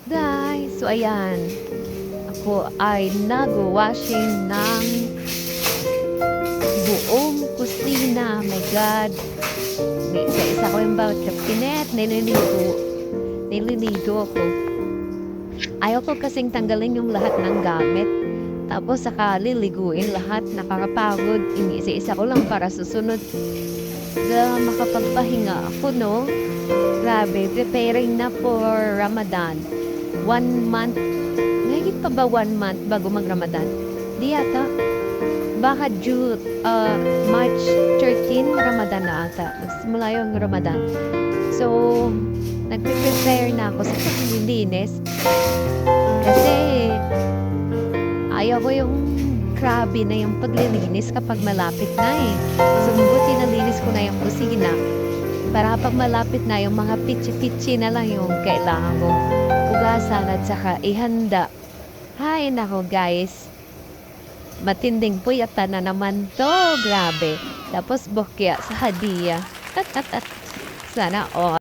Guys, so ayan, ako ay nag-washing ng buong kusina. My God. May isa-isa ko yung bawat kabinet. Nililigo ako. Ayaw ko kasing tanggalin yung lahat ng gamit. Tapos saka liliguin lahat. Nakakapagod. Ini-isa-isa ko lang para susunod. Makapagpahinga ako, no? Grabe, preparing na for Ramadan. 1 month. Ngayon pa ba 1 month bago mag-Ramadan? Di yata. Baka March 13, Ramadan na ata. Magsimula yung Ramadan. So, nagpe-prepare na ako sa paglilinis. Kasi, ayaw ko yung grabe na yung paglilinis kapag malapit na eh. So, mabuti nalinis ko na yung kusina. Para kapag malapit na yung mga pitchi-pitchi na lang yung kailangan kong hugasan at saka ihanda. Hay nako guys. Matinding puyatan na naman to. Grabe. Tapos bukya sa hadiah. Sana all.